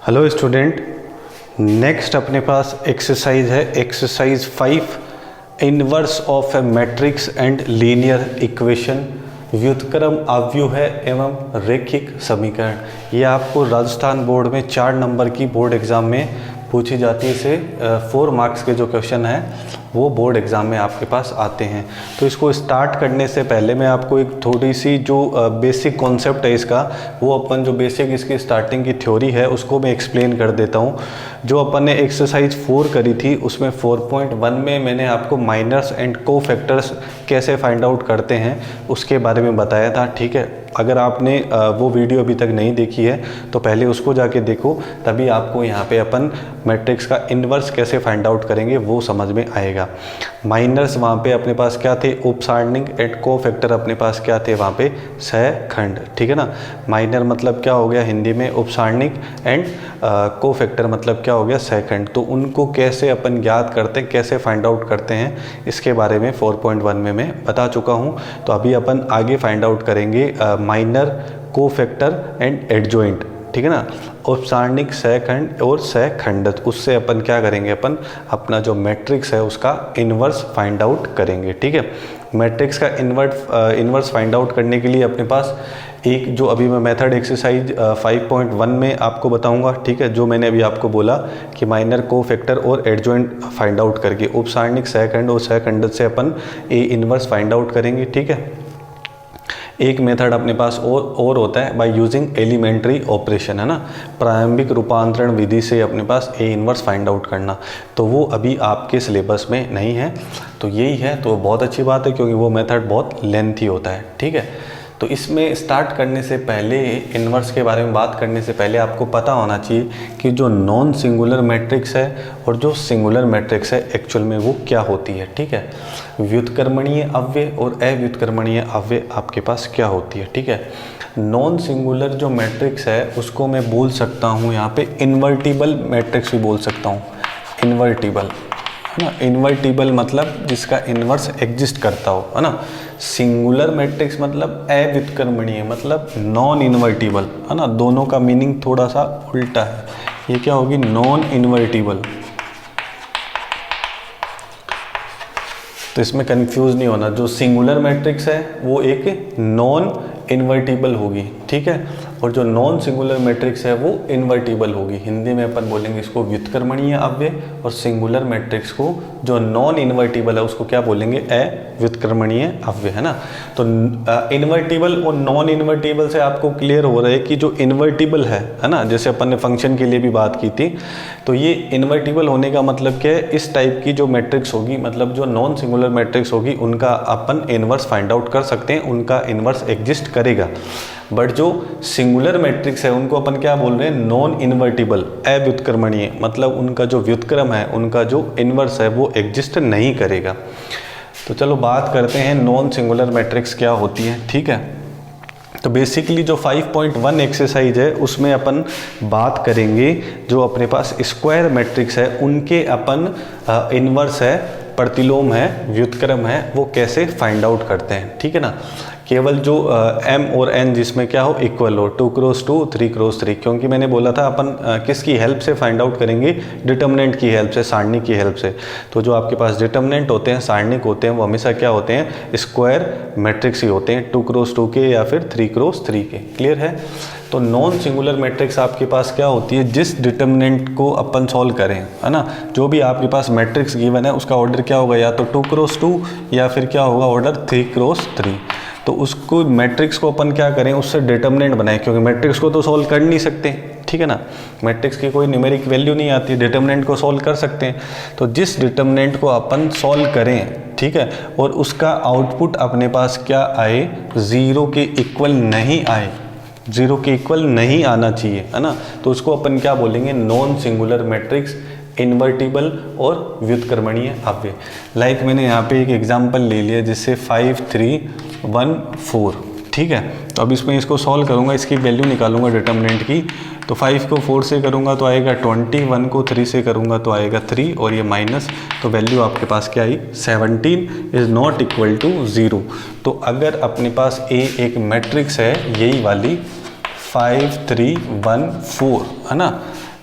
Hello student, next अपने पास exercise है exercise 5 inverse of A matrix and linear equation. व्युत्क्रम अव्यूह एवं रैखिक समीकरण। ये आपको राजस्थान बोर्ड में 4 नंबर की बोर्ड एग्ज़ाम में पूछी जाती है। इसे 4 मार्क्स के जो क्वेश्चन हैं वो बोर्ड एग्ज़ाम में आपके पास आते हैं। तो इसको स्टार्ट करने से पहले मैं आपको एक थोड़ी सी जो बेसिक कॉन्सेप्ट है इसका, वो अपन जो बेसिक इसकी स्टार्टिंग की थ्योरी है उसको मैं एक्सप्लेन कर देता हूँ। जो अपन ने एक्सरसाइज 4 करी थी उसमें 4.1 में मैंने आपको माइनर्स एंड को फैक्टर्स कैसे फाइंड आउट करते हैं उसके बारे में बताया था। ठीक है, अगर आपने वो वीडियो अभी तक नहीं देखी है तो पहले उसको जाके देखो, तभी आपको यहाँ पे अपन मैट्रिक्स का इन्वर्स कैसे फाइंड आउट करेंगे वो समझ में आएगा। माइनर्स वहाँ पे अपने पास क्या थे, उपसारणिक एंड को फैक्टर अपने पास क्या थे वहाँ पे, सहखंड। ठीक है ना। माइनर मतलब क्या हो गया हिंदी में उपसारणिक, एंड को फैक्टर मतलब क्या हो गया, सहखंड। तो उनको कैसे अपन ज्ञात करते हैं, कैसे फाइंड आउट करते हैं, इसके बारे में 4.1 में मैं बता चुका हूँ। तो अभी अपन आगे फाइंड आउट करेंगे माइनर, को फैक्टर एंड एडजॉइंट। ठीक है ना। उपसारणिक, सहखंड और सहखंडक, उससे अपन क्या करेंगे, अपन अपना जो मैट्रिक्स है उसका इन्वर्स फाइंड आउट करेंगे। ठीक है। मैट्रिक्स का इन्वर्स फाइंड आउट करने के लिए अपने पास एक जो अभी मैं मेथड एक्सरसाइज 5.1 में आपको बताऊंगा। ठीक है, जो मैंने अभी आपको बोला कि माइनर, को फैक्टर और एडजॉइंट फाइंड आउट करके उपसारणिक, सहखंड और सहखंडक से अपन ए इन्वर्स फाइंड आउट करेंगे। ठीक है। एक मेथड अपने पास और होता है बाय यूजिंग एलिमेंट्री ऑपरेशन, है ना, प्रारंभिक रूपांतरण विधि से अपने पास ए इन्वर्स फाइंड आउट करना। तो वो अभी आपके सिलेबस में नहीं है, तो यही है। तो बहुत अच्छी बात है क्योंकि वो मेथड बहुत लेंथी होता है। ठीक है। तो इसमें स्टार्ट करने से पहले, इन्वर्स के बारे में बात करने से पहले आपको पता होना चाहिए कि जो नॉन सिंगुलर मैट्रिक्स है और जो सिंगुलर मैट्रिक्स है एक्चुअल में वो क्या होती है। ठीक है। व्युत्क्रमणीय अव्यय और अव्युत्क्रमणीय अव्यय आपके पास क्या होती है। ठीक है। नॉन सिंगुलर जो मैट्रिक्स है उसको मैं बोल सकता हूँ यहाँ पे इन्वर्टिबल मैट्रिक्स भी बोल सकता हूँ। इन्वर्टिबल, है ना। इन्वर्टिबल मतलब जिसका इन्वर्स एग्जिस्ट करता हो, है ना। सिंगुलर मैट्रिक्स मतलब अव्युत्क्रमणीय, मतलब नॉन इन्वर्टिबल, है ना। दोनों का मीनिंग थोड़ा सा उल्टा है। ये क्या होगी, नॉन इन्वर्टिबल। तो इसमें कंफ्यूज नहीं होना, जो सिंगुलर मैट्रिक्स है वो एक नॉन इन्वर्टिबल होगी। ठीक है। और जो नॉन सिंगुलर मैट्रिक्स है वो इन्वर्टिबल होगी। हिंदी में अपन बोलेंगे इसको व्युत्क्रमणीय अव्यय, और सिंगुलर मैट्रिक्स को जो नॉन इन्वर्टिबल है उसको क्या बोलेंगे, अव्युत्क्रमणीय अव्यय, है ना। तो इन्वर्टिबल और नॉन इन्वर्टिबल से आपको क्लियर हो रहा है कि जो इन्वर्टिबल है ना, जैसे अपन ने फंक्शन के लिए भी बात की थी, तो ये इन्वर्टिबल होने का मतलब क्या है, इस टाइप की जो मैट्रिक्स होगी, मतलब जो नॉन सिंगुलर मैट्रिक्स होगी उनका अपन इन्वर्स फाइंड आउट कर सकते हैं, उनका इन्वर्स एग्जिस्ट करेगा। बट जो सिंगुलर मैट्रिक्स है उनको अपन क्या बोल रहे हैं, नॉन इन्वर्टिबल, अव्युत्क्रमणीय, मतलब उनका जो व्युत्क्रम है, उनका जो इन्वर्स है वो एग्जिस्ट नहीं करेगा। तो चलो बात करते हैं नॉन सिंगुलर मैट्रिक्स क्या होती है। ठीक है। तो बेसिकली जो 5.1 एक्सरसाइज है उसमें अपन बात करेंगे जो अपने पास स्क्वायर मैट्रिक्स है उनके अपन इन्वर्स है, प्रतिलोम है, व्युत्क्रम है, वो कैसे फाइंड आउट करते हैं। ठीक है ना। केवल जो m और n जिसमें क्या हो, इक्वल हो, 2x2, 3x3, क्योंकि मैंने बोला था अपन किसकी हेल्प से फाइंड आउट करेंगे, डिटर्मिनेंट की हेल्प से, सारणिक की हेल्प से। तो जो आपके पास डिटर्मिनेंट होते हैं, सारणिक होते हैं, वो हमेशा क्या होते हैं, स्क्वायर मैट्रिक्स ही होते हैं, 2x2 के या फिर 3x3 के। क्लियर है। तो नॉन सिंगुलर मैट्रिक्स आपके पास क्या होती है, जिस डिटर्मिनेंट को अपन सॉल्व करें, है ना, जो भी आपके पास मैट्रिक्स गिवन है उसका ऑर्डर क्या होगा, या तो 2x2 या फिर क्या होगा ऑर्डर 3x3। तो उसको मैट्रिक्स को अपन क्या करें, उससे डिटर्मिनेंट बनाएं, क्योंकि मैट्रिक्स को तो सॉल्व कर नहीं सकते। ठीक है ना। मैट्रिक्स की कोई न्यूमेरिक वैल्यू नहीं आती, डिटर्मिनेंट को सॉल्व कर सकते हैं। तो जिस डिटर्मिनेंट को अपन सॉल्व करें, ठीक है, और उसका आउटपुट अपने पास क्या आए, 0 के इक्वल नहीं आए, 0 के इक्वल नहीं आना चाहिए, है ना, तो उसको अपन क्या बोलेंगे, नॉन सिंगुलर मैट्रिक्स, इन्वर्टिबल और व्युत्क्रमणीय अव्यय। लाइक मैंने यहाँ पे एक एग्जांपल ले लिया जिससे 5 3 1 4। ठीक है। तो अब इसमें इसको सॉल्व करूँगा, इसकी वैल्यू निकालूंगा डिटर्मिनेंट की। तो 5 को 4 से करूँगा तो आएगा 20, 1 को 3 से करूँगा तो आएगा 3, और ये माइनस, तो वैल्यू आपके पास क्या आई, 17 इज़ नॉट इक्वल टू 0। तो अगर अपने पास ए एक मैट्रिक्स है, यही वाली 5314 है ना।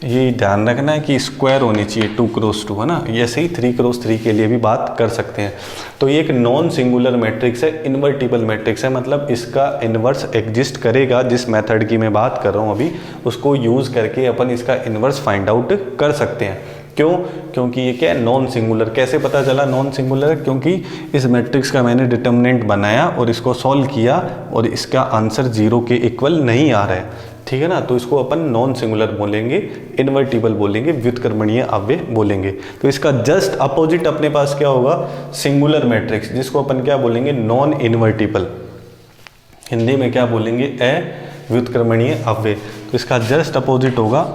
ये ध्यान रखना है कि स्क्वायर होनी चाहिए 2 क्रॉस 2 है ना। ऐसे ही 3 क्रॉस 3 के लिए भी बात कर सकते हैं। तो ये एक नॉन सिंगुलर मैट्रिक्स है, इन्वर्टिबल मैट्रिक्स है, मतलब इसका इन्वर्स एग्जिस्ट करेगा। जिस मेथड की मैं बात कर रहा हूँ अभी, उसको यूज़ करके अपन इसका इन्वर्स फाइंड आउट कर सकते हैं। क्यों? क्योंकि ये क्या है, नॉन सिंगुलर। कैसे पता चला नॉन सिंगुलर? क्योंकि इस मैट्रिक्स का मैंने डिटर्मिनेंट बनाया और इसको सॉल्व किया और इसका आंसर 0 के इक्वल नहीं आ रहा है, ठीक है ना। तो इसको अपन नॉन सिंगुलर बोलेंगे, इन्वर्टिबल बोलेंगे, व्युत्क्रमणीय अव्यय बोलेंगे। तो इसका जस्ट अपोजिट अपने पास क्या होगा, सिंगुलर मैट्रिक्स, जिसको अपन क्या बोलेंगे, नॉन इन्वर्टिबल। हिंदी में क्या बोलेंगे, अव्युत्क्रमणीय अव्यय। तो इसका जस्ट अपोजिट होगा,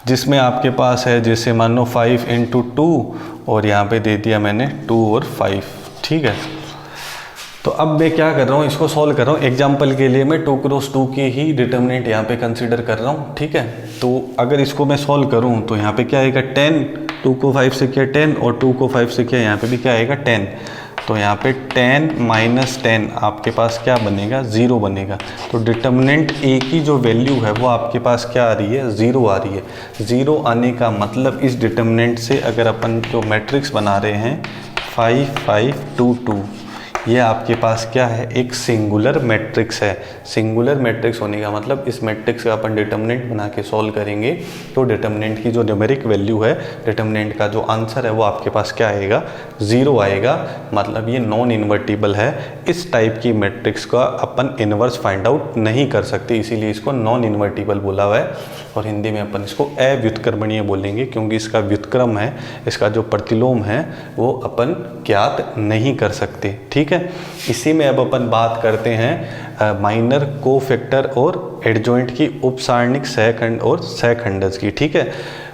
जिसमें आपके पास है जैसे मान लो 5 × 2 और यहाँ पे दे दिया मैंने 2 और 5, ठीक है। तो अब मैं क्या कर रहा हूँ, इसको सॉल्व कर रहा हूँ। एग्जाम्पल के लिए मैं 2 क्रॉस 2 के ही डिटर्मिनेंट यहाँ पे कंसीडर कर रहा हूँ, ठीक है। तो अगर इसको मैं सॉल्व करूँ तो यहाँ पे क्या आएगा 10, 2 को 5 से किया 10 और 2 को 5 से किया, यहाँ पे भी क्या आएगा 10। तो यहाँ पे 10 - 10 आपके पास क्या बनेगा, 0 बनेगा। तो डिटर्मिनेंट ए की जो वैल्यू है वो आपके पास क्या आ रही है, 0 आ रही है। 0 आने का मतलब इस डिटर्मिनेंट से अगर अपन जो मैट्रिक्स बना रहे हैं 5 5 2 2, ये आपके पास क्या है, एक सिंगुलर मैट्रिक्स है। सिंगुलर मैट्रिक्स होने का मतलब इस मैट्रिक्स का अपन डिटर्मिनेंट बना के सॉल्व करेंगे तो डिटर्मिनेंट की जो न्यूमेरिक वैल्यू है, डिटर्मिनेंट का जो आंसर है वो आपके पास क्या आएगा, 0 आएगा। मतलब ये नॉन इन्वर्टिबल है। इस टाइप की मैट्रिक्स का अपन इन्वर्स फाइंड आउट नहीं कर सकते, इसीलिए इसको नॉन इन्वर्टिबल बोला हुआ है। और हिंदी में अपन इसको अव्युत्क्रमणीय बोलेंगे, क्योंकि इसका व्युत्क्रम है, इसका जो प्रतिलोम है वो अपन ज्ञात नहीं कर सकते, ठीक है। इसी में अब अपन बात करते हैं माइनर कोफैक्टर और एडजॉइंट की उपसारणिक सहखंड और सहखंडज की, ठीक है।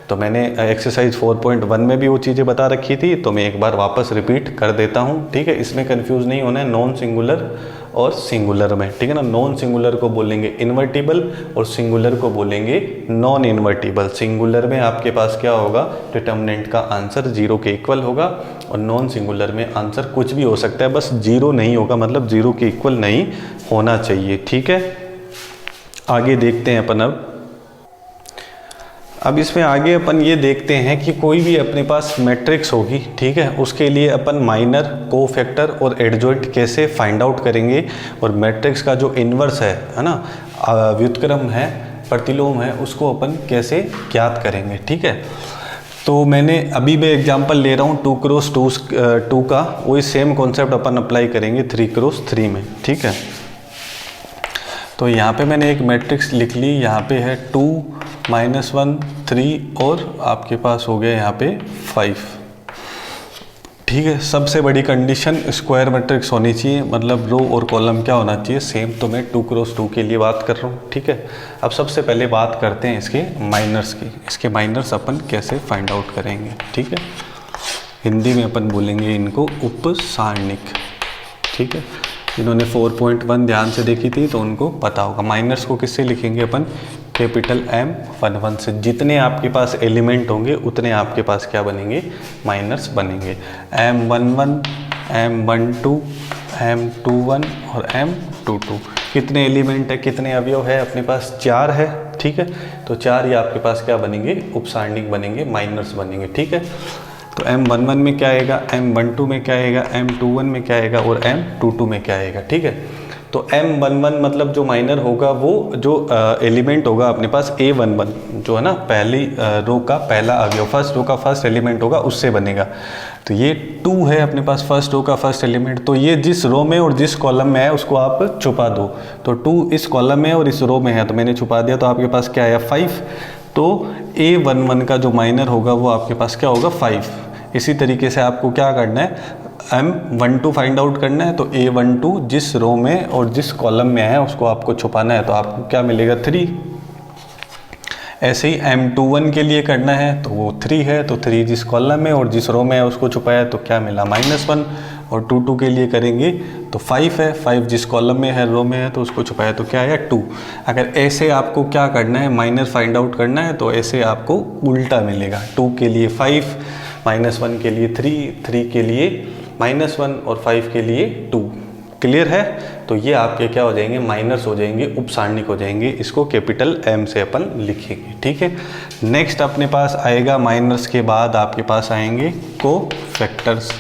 तो मैंने एक्सरसाइज 4.1 में भी वो चीज़ें बता रखी थी, तो मैं एक बार वापस रिपीट कर देता हूँ, ठीक है। इसमें कंफ्यूज नहीं होना है नॉन सिंगुलर और सिंगुलर में, ठीक है ना। नॉन सिंगुलर को बोलेंगे इन्वर्टिबल और सिंगुलर को बोलेंगे नॉन इन्वर्टिबल। सिंगुलर में आपके पास क्या होगा, डिटर्मिनेंट का आंसर 0 के इक्वल होगा और नॉन सिंगुलर में आंसर कुछ भी हो सकता है, बस 0 नहीं होगा, मतलब 0 के इक्वल नहीं होना चाहिए, ठीक है। आगे देखते हैं अपन अब इसमें आगे अपन ये देखते हैं कि कोई भी अपने पास मैट्रिक्स होगी, ठीक है, उसके लिए अपन माइनर, कोफैक्टर और एडजॉइंट कैसे फाइंड आउट करेंगे और मैट्रिक्स का जो इन्वर्स है ना, व्युत्क्रम है, प्रतिलोम है, उसको अपन कैसे ज्ञात करेंगे, ठीक है। तो मैंने अभी मैं एग्जांपल ले रहा हूँ 2 क्रॉस 2 का, वही सेम कॉन्सेप्ट अपन अप्लाई करेंगे 3 क्रॉस 3 में, ठीक है। तो यहाँ पे मैंने एक मैट्रिक्स लिख ली, यहाँ पे है 2 -1 3 और आपके पास हो गया यहाँ पे 5, ठीक है। सबसे बड़ी कंडीशन स्क्वायर मैट्रिक्स होनी चाहिए, मतलब रो और कॉलम क्या होना चाहिए, सेम। तो मैं 2 क्रॉस 2 के लिए बात कर रहा हूँ, ठीक है। अब सबसे पहले बात करते हैं इसके माइनर्स की। इसके माइनर्स अपन कैसे फाइंड आउट करेंगे, ठीक है। हिंदी में अपन बोलेंगे इनको उपसारणिक, ठीक है। जिन्होंने 4.1 ध्यान से देखी थी तो उनको पता होगा। माइनर्स को किससे लिखेंगे अपन, कैपिटल M11 से। जितने आपके पास एलिमेंट होंगे उतने आपके पास क्या बनेंगे, माइनर्स बनेंगे। M11, M12, M21 और M22। कितने एलिमेंट है, कितने अवयव है अपने पास, 4 है, ठीक है। तो 4 ही आपके पास क्या बनेंगे, उपसारणिक बनेंगे, माइनर्स बनेंगे, ठीक है। तो M11 में क्या आएगा, M12 में क्या आएगा, M21 में क्या आएगा और M22 में क्या आएगा, ठीक है। तो M11 मतलब जो माइनर होगा वो जो एलिमेंट होगा अपने पास A11 जो है ना, पहली रो का पहला अवयव, फर्स्ट रो का फर्स्ट एलिमेंट होगा, उससे बनेगा। तो ये 2 है अपने पास फर्स्ट रो का फर्स्ट एलिमेंट, तो ये जिस रो में और जिस कॉलम में है उसको आप छुपा दो। तो 2 इस कॉलम में और इस रो में है, तो मैंने छुपा दिया, तो आपके पास क्या आया 5। तो A11 का जो माइनर होगा वो आपके पास क्या होगा 5। इसी तरीके से आपको क्या करना है, M12 फाइंड आउट करना है। तो A12 जिस रो में और जिस कॉलम में है उसको आपको छुपाना है, तो आपको क्या मिलेगा 3। ऐसे ही M21 के लिए करना है, तो वो 3 है, तो 3 जिस कॉलम में और जिस रो में है उसको छुपाया, तो क्या मिला -1। और 22 के लिए करेंगे तो 5 है, 5 जिस कॉलम में है, रो में है, तो उसको छुपाया, तो क्या आया 2। अगर ऐसे आपको क्या करना है, माइनर फाइंड आउट करना है, तो ऐसे आपको उल्टा मिलेगा। 2 के लिए 5, -1 के लिए 3, 3 के लिए -1 और 5 के लिए 2। क्लियर है। तो ये आपके क्या हो जाएंगे, माइनर्स हो जाएंगे, उपसारणिक हो जाएंगे। इसको कैपिटल M से अपन लिखेंगे, ठीक है। नेक्स्ट अपने पास आएगा, माइनर्स के बाद आपके पास आएंगे कोफैक्टर्स,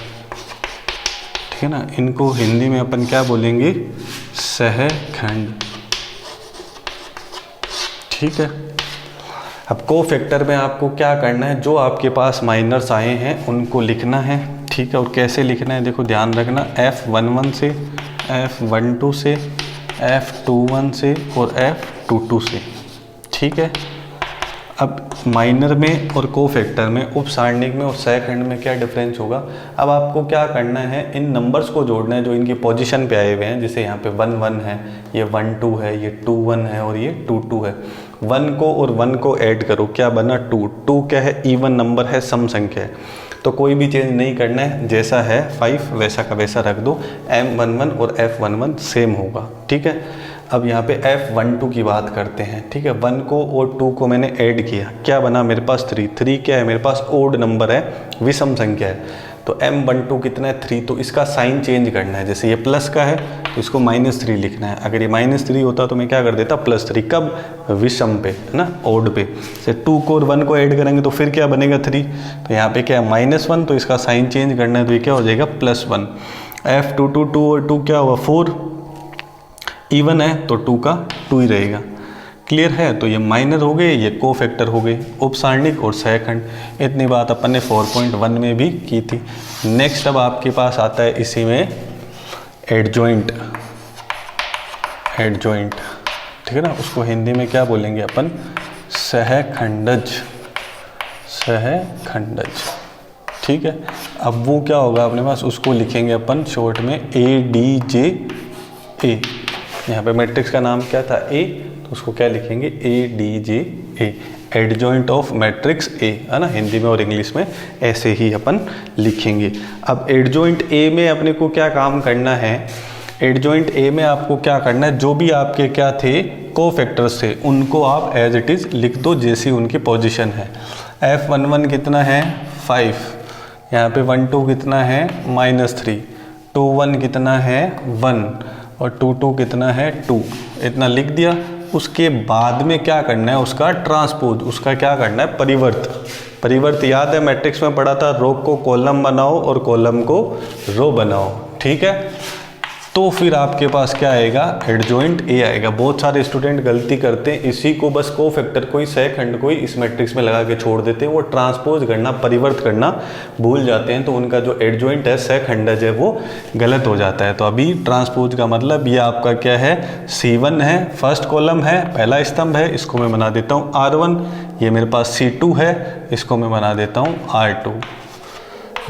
ठीक है ना। इनको हिंदी में अपन क्या बोलेंगे, सहखंड, ठीक है। अब कोफैक्टर में आपको क्या करना है, जो आपके पास माइनर्स आए हैं उनको लिखना है, ठीक है। और कैसे लिखना है देखो ध्यान रखना, F11 से, F12 से, F21 से और F22 से, ठीक है। अब माइनर में और कोफैक्टर में, उपसारणिक में और सहखंड में क्या डिफरेंस होगा। अब आपको क्या करना है, इन नंबर्स को जोड़ना है जो इनकी पोजीशन पे आए हुए हैं। जैसे यहाँ पे 1 1 है, ये 1 2 है, ये 2 1 है और ये 2 2 है। 1 को और 1 को ऐड करो, क्या बना 2। 2 क्या है, इवन नंबर है, सम संख्या है, तो कोई भी चेंज नहीं करना है, जैसा है 5 वैसा का वैसा रख दो। M11 और F11 सेम होगा, ठीक है। अब यहाँ पे F12 की बात करते हैं, ठीक है। 1 को और 2 को मैंने ऐड किया, क्या बना मेरे पास 3। 3 क्या है, मेरे पास ओड नंबर है, विषम संख्या है, तो M12 कितना है 3। तो इसका साइन चेंज करना है, जैसे ये प्लस का है तो इसको -3 लिखना है। अगर ये -3 होता तो मैं क्या कर देता, +3, कब, विषम पे, है ना, ओड पे। से 2 को और 1 को ऐड करेंगे तो फिर क्या बनेगा 3, तो यहाँ पे क्या है -1, तो इसका साइन चेंज करना है, तो ये क्या हो जाएगा +1। F22 2 और 2 क्या हुआ 4, इवन है तो 2 का 2 ही रहेगा, क्लियर है। तो ये माइनर हो गए, ये कोफैक्टर हो गए, उपसारणिक और सहखंड। इतनी बात अपन ने 4.1 में भी की थी। नेक्स्ट अब आपके पास आता है इसी में एडजॉइंट, एडजॉइंट, ठीक है ना। उसको हिंदी में क्या बोलेंगे अपन, सहखंडज, सहखंडज, ठीक है। अब वो क्या होगा अपने पास, उसको लिखेंगे अपन शॉर्ट में ADJA। यहाँ पे मैट्रिक्स का नाम क्या था, A, तो उसको क्या लिखेंगे, ADJA, adjoint of matrix A, है ना। हिंदी में और इंग्लिश में ऐसे ही अपन लिखेंगे। अब एडजॉइंट A में अपने को क्या काम करना है, एडजॉइंट A में आपको क्या करना है, जो भी आपके क्या थे कोफैक्टर्स थे उनको आप एज इट इज़ लिख दो जैसी उनकी पोजीशन है। F11 कितना है 5, यहाँ पे 1 2 कितना है -3, 2 1 कितना है 1 और 2 2 कितना है 2, इतना लिख दिया। उसके बाद में क्या करना है, उसका ट्रांसपोज, उसका क्या करना है, परिवर्त। परिवर्त याद है मैट्रिक्स में पढ़ा था, रो को कॉलम बनाओ और कॉलम को रो बनाओ, ठीक है। तो फिर आपके पास क्या आएगा, एडजॉइंट A आएगा। बहुत सारे स्टूडेंट गलती करते हैं, इसी को बस कोफैक्टर को ही, सहखंड को ही इस मैट्रिक्स में लगा के छोड़ देते हैं। वो ट्रांसपोज करना, परिवर्त करना भूल जाते हैं, तो उनका जो एडजॉइंट है, सहखंडज है, वो गलत हो जाता है। तो अभी ट्रांसपोज का मतलब ये आपका क्या है, C1 है, फर्स्ट कॉलम है, पहला स्तंभ है, इसको मैं बना देता हूँ R1। ये मेरे पास C2 है, इसको मैं बना देता हूँ R2।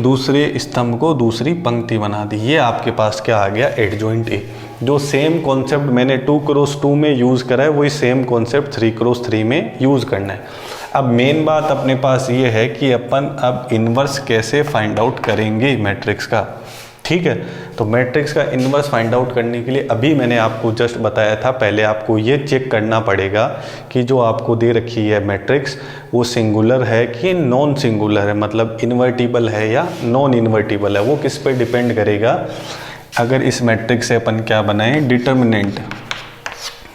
दूसरे स्तंभ को दूसरी पंक्ति बना दी। ये आपके पास क्या आ गया, एडजॉइंट A। जो सेम कॉन्सेप्ट मैंने 2x2 में यूज़ करा है, वही सेम कॉन्सेप्ट 3x3 में यूज़ करना है। अब मेन बात अपने पास ये है कि अपन अब इन्वर्स कैसे फाइंड आउट करेंगे मैट्रिक्स का, ठीक है। तो मैट्रिक्स का इन्वर्स फाइंड आउट करने के लिए अभी मैंने आपको जस्ट बताया था, पहले आपको ये चेक करना पड़ेगा कि जो आपको दे रखी है मैट्रिक्स वो सिंगुलर है कि नॉन सिंगुलर है, मतलब इन्वर्टिबल है या नॉन इन्वर्टिबल है। वो किस पे डिपेंड करेगा। अगर इस मैट्रिक्स से अपन क्या बनाएं, डिटर्मिनेंट,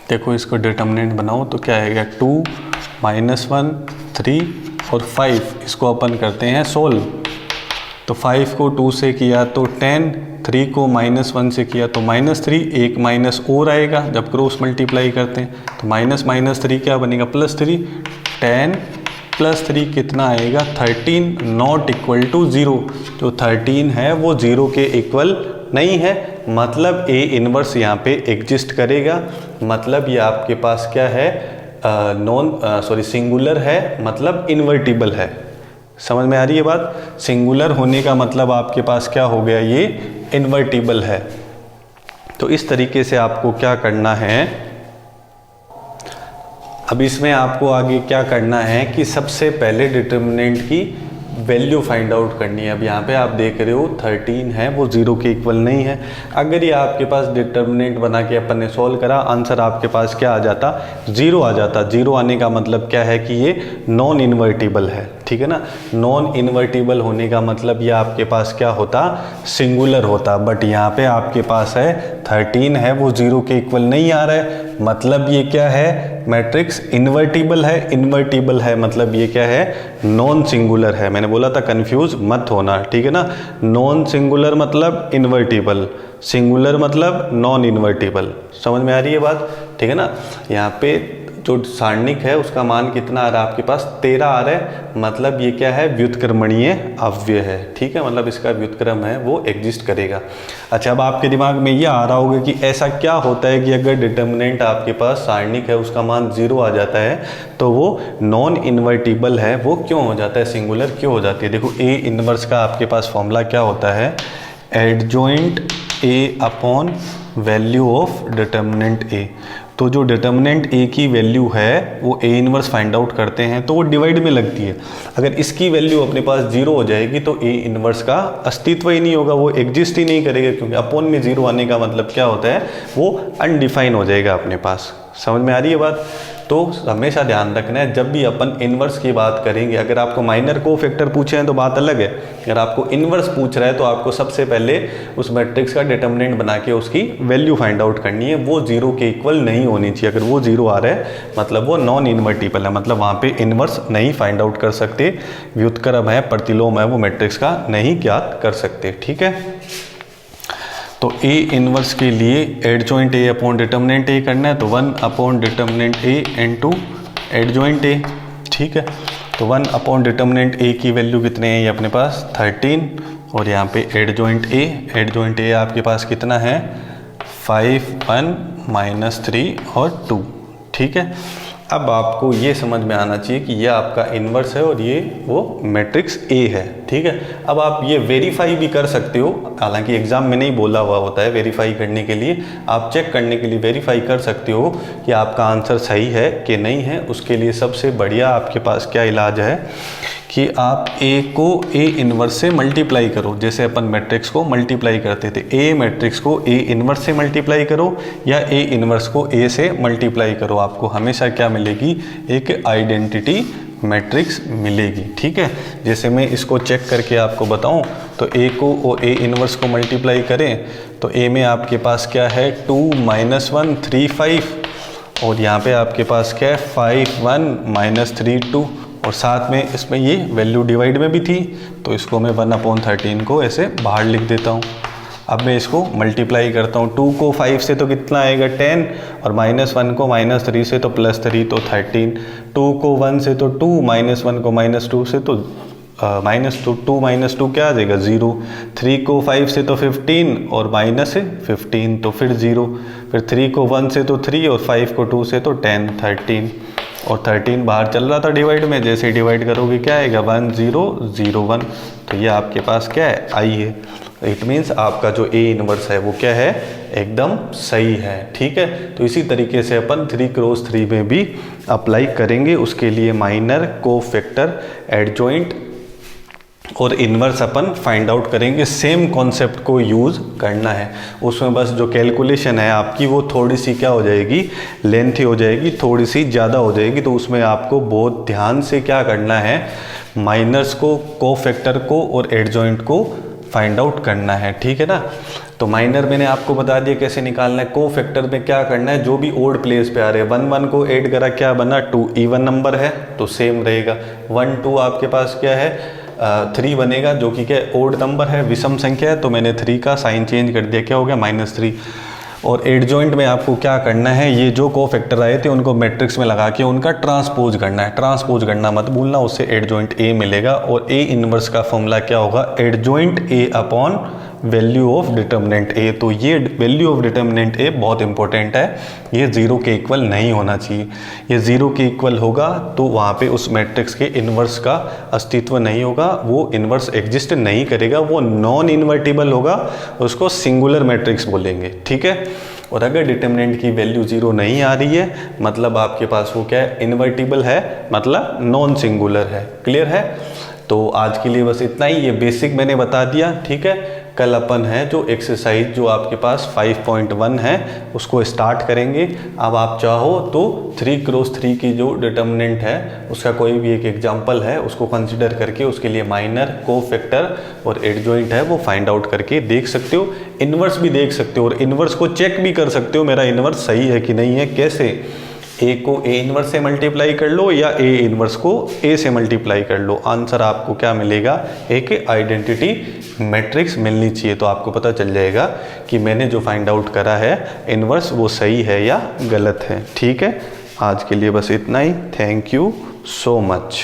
देखो इसको डिटर्मिनेंट बनाओ तो क्या आएगा 2 -1 3 और 5। इसको अपन करते हैं सोल्व। तो 5 को 2 से किया तो 10, 3 को -1 से किया तो -3, एक माइनस और आएगा जब क्रॉस मल्टीप्लाई करते हैं, तो -3 क्या बनेगा +3। 10 + 3 कितना आएगा 13, नॉट इक्वल टू 0। जो 13 है वो 0 के इक्वल नहीं है, मतलब A इन्वर्स यहाँ पे एग्जिस्ट करेगा। मतलब ये आपके पास क्या है, सिंगुलर है, मतलब इन्वर्टिबल है। समझ में आ रही है बात। सिंगुलर होने का मतलब आपके पास क्या हो गया, ये इन्वर्टिबल है। तो इस तरीके से आपको क्या करना है, अब इसमें आपको आगे क्या करना है कि सबसे पहले डिटर्मिनेंट की वैल्यू फाइंड आउट करनी है। अब यहाँ पे आप देख रहे हो 13 है, वो 0 के इक्वल नहीं है। अगर ये आपके पास डिटर्मिनेंट बना के अपन ने सॉल्व करा, आंसर आपके पास क्या आ जाता, 0 आ जाता। 0 आने का मतलब क्या है कि ये नॉन इन्वर्टिबल है, ठीक। ठीक है ना। नॉन इन्वर्टिबल होने का मतलब ये आपके पास क्या होता, सिंगुलर होता, बट यहाँ पे आपके पास है 13 है, वो 0 के इक्वल नहीं आ रहा है, मतलब ये क्या है, मैट्रिक्स इन्वर्टिबल है। इन्वर्टिबल है मतलब ये क्या है, नॉन सिंगुलर है। मैंने बोला था कंफ्यूज मत होना, ठीक है ना। नॉन सिंगुलर मतलब इन्वर्टिबल, सिंगुलर मतलब नॉन इन्वर्टिबल। समझ में आ रही है बात, ठीक है ना। यहाँ पे जो सारणिक है उसका मान कितना आ रहा है आपके पास, 13 आ रहा है, मतलब ये क्या है, व्युत्क्रमणीय अव्यय है, ठीक है, मतलब इसका व्युत्क्रम है वो एग्जिस्ट करेगा। अच्छा, अब आपके दिमाग में ये आ रहा होगा कि ऐसा क्या होता है कि अगर डिटर्मिनेंट आपके पास सारणिक है उसका मान 0 आ जाता है तो वो नॉन इन्वर्टिबल है, वो क्यों हो जाता है, सिंगुलर क्यों हो जाती है। देखो ए इनवर्स का आपके पास फॉर्मूला क्या होता है, adjoint a upon value of determinant a. तो जो डिटर्मिनेंट ए की वैल्यू है वो ए इनवर्स फाइंड आउट करते हैं तो वो डिवाइड में लगती है। अगर इसकी वैल्यू अपने पास 0 हो जाएगी तो ए इनवर्स का अस्तित्व ही नहीं होगा, वो एग्जिस्ट ही नहीं करेगा, क्योंकि अपॉन में 0 आने का मतलब क्या होता है, वो अनडिफाइन हो जाएगा अपने पास। समझ में आ रही है बात। तो हमेशा ध्यान रखना है जब भी अपन इन्वर्स की बात करेंगे, अगर आपको माइनर को फैक्टर पूछे हैं तो बात अलग है, अगर आपको इन्वर्स पूछ रहा है तो आपको सबसे पहले उस मैट्रिक्स का डिटर्मिनेंट बना के उसकी वैल्यू फाइंड आउट करनी है, वो 0 के इक्वल नहीं होनी चाहिए। अगर वो 0 आ रहा है मतलब वो नॉन इन्वर्टिबल है, मतलब वहाँ पे इन्वर्स नहीं फाइंड आउट कर सकते, व्युत्क्रम है, प्रतिलोम है, वो मैट्रिक्स का नहीं ज्ञात कर सकते, ठीक है। तो ए इनवर्स के लिए एडजॉइंट ए अपॉन डिटर्मिनेंट ए करना है, तो 1 upon determinant A into adjoint A, ठीक है। तो 1 अपॉन डिटर्मिनेंट ए की वैल्यू कितने हैं, ये अपने पास 13, और यहाँ पे एडजॉइंट ए आपके पास कितना है 5 1 -3 और 2, ठीक है। अब आपको ये समझ में आना चाहिए कि ये आपका इन्वर्स है और ये वो मैट्रिक्स ए है, ठीक है। अब आप ये वेरीफाई भी कर सकते हो, हालांकि एग्जाम में नहीं बोला हुआ होता है वेरीफाई करने के लिए, आप चेक करने के लिए वेरीफाई कर सकते हो कि आपका आंसर सही है कि नहीं है। उसके लिए सबसे बढ़िया आपके पास क्या इलाज है कि आप ए को ए इनवर्स से मल्टीप्लाई करो, जैसे अपन मैट्रिक्स को मल्टीप्लाई करते थे, ए मैट्रिक्स को ए इनवर्स से मल्टीप्लाई करो या ए इनवर्स को ए से मल्टीप्लाई करो, आपको हमेशा क्या मिलेगी, एक आइडेंटिटी मैट्रिक्स मिलेगी, ठीक है। जैसे मैं इसको चेक करके आपको बताऊं तो ए को और ए इनवर्स को मल्टीप्लाई करें तो ए में आपके पास क्या है 2 - 1 3 5, और यहाँ पे आपके पास क्या है 5 1 -3 2, और साथ में इसमें ये वैल्यू डिवाइड में भी थी, तो इसको मैं 1/13 को ऐसे बाहर लिख देता हूँ। अब मैं इसको मल्टीप्लाई करता हूँ, 2 को 5 से तो कितना आएगा 10, और -1 को -3 से तो +3 तो 13, 2 को 1 से तो 2, -1 को -2 से तो -2 -2 क्या आ जाएगा 0, 3 को 5 से तो 15 और -15 तो फिर 0, फिर 3 को 1 से तो 3 और 5 को 2 से तो 10 13, और 13 बाहर चल रहा था डिवाइड में, जैसे डिवाइड करोगे क्या आएगा 1 0 0 1, तो ये आपके पास क्या है आई है। इट मीन्स आपका जो ए इनवर्स है वो क्या है, एकदम सही है, ठीक है। तो इसी तरीके से अपन 3x3 में भी अप्लाई करेंगे। उसके लिए माइनर, कोफैक्टर, एडजॉइंट और इन्वर्स अपन फाइंड आउट करेंगे। सेम कॉन्सेप्ट को यूज़ करना है, उसमें बस जो कैलकुलेशन है आपकी वो थोड़ी सी क्या हो जाएगी, लेंथी हो जाएगी, थोड़ी सी ज़्यादा हो जाएगी। तो उसमें आपको बहुत ध्यान से क्या करना है, माइनर्स को, कोफैक्टर को और एडजॉइंट को फाइंड आउट करना है, ठीक है ना। तो माइनर मैंने आपको बता दिया कैसे निकालना है। कोफैक्टर में क्या करना है, जो भी ओड प्लेस पे आ रहे हैं 1 1 को ऐड करा, क्या बना 2, इवन नंबर है तो सेम रहेगा। 1 2 आपके पास क्या है 3 बनेगा, जो कि क्या ओड नंबर है, विषम संख्या है, तो मैंने 3 का साइन चेंज कर दिया, क्या हो गया -3। और एडजॉइंट में आपको क्या करना है, ये जो कोफैक्टर आए थे उनको मैट्रिक्स में लगा के उनका ट्रांसपोज करना है। ट्रांसपोज करना मत भूलना, उससे एडजॉइंट ए मिलेगा। और ए इनवर्स का फॉर्मूला क्या होगा, adjoint a upon value of determinant a. तो ये वैल्यू ऑफ डिटर्मिनेंट ए बहुत इंपॉर्टेंट है, ये 0 के इक्वल नहीं होना चाहिए। ये 0 के इक्वल होगा तो वहाँ पे उस मैट्रिक्स के इन्वर्स का अस्तित्व नहीं होगा, वो इन्वर्स एग्जिस्ट नहीं करेगा, वो नॉन इन्वर्टिबल होगा, उसको सिंगुलर मैट्रिक्स बोलेंगे, ठीक है। और अगर डिटर्मिनेंट की वैल्यू 0 नहीं आ रही है मतलब आपके पास वो क्या है, इन्वर्टिबल है, मतलब नॉन सिंगुलर है। क्लियर है। तो आज के लिए बस इतना ही, ये बेसिक मैंने बता दिया, ठीक है। कल अपन है जो एक्सरसाइज जो आपके पास 5.1 है उसको स्टार्ट करेंगे। अब आप चाहो तो 3x3 की जो डिटर्मिनेंट है उसका कोई भी एक एग्जाम्पल है उसको कंसिडर करके उसके लिए माइनर, कोफैक्टर और एडजॉइंट है वो फाइंड आउट करके देख सकते हो। इन्वर्स भी देख सकते हो और इन्वर्स को चेक भी कर सकते हो मेरा इन्वर्स सही है कि नहीं है। कैसे? ए को ए इन्वर्स से मल्टीप्लाई कर लो या ए इन्वर्स को ए से मल्टीप्लाई कर लो, आंसर आपको क्या मिलेगा? एक आइडेंटिटी मैट्रिक्स मिलनी चाहिए। तो आपको पता चल जाएगा कि मैंने जो फाइंड आउट करा है इन्वर्स वो सही है या गलत है। ठीक है, आज के लिए बस इतना ही। Thank you so much.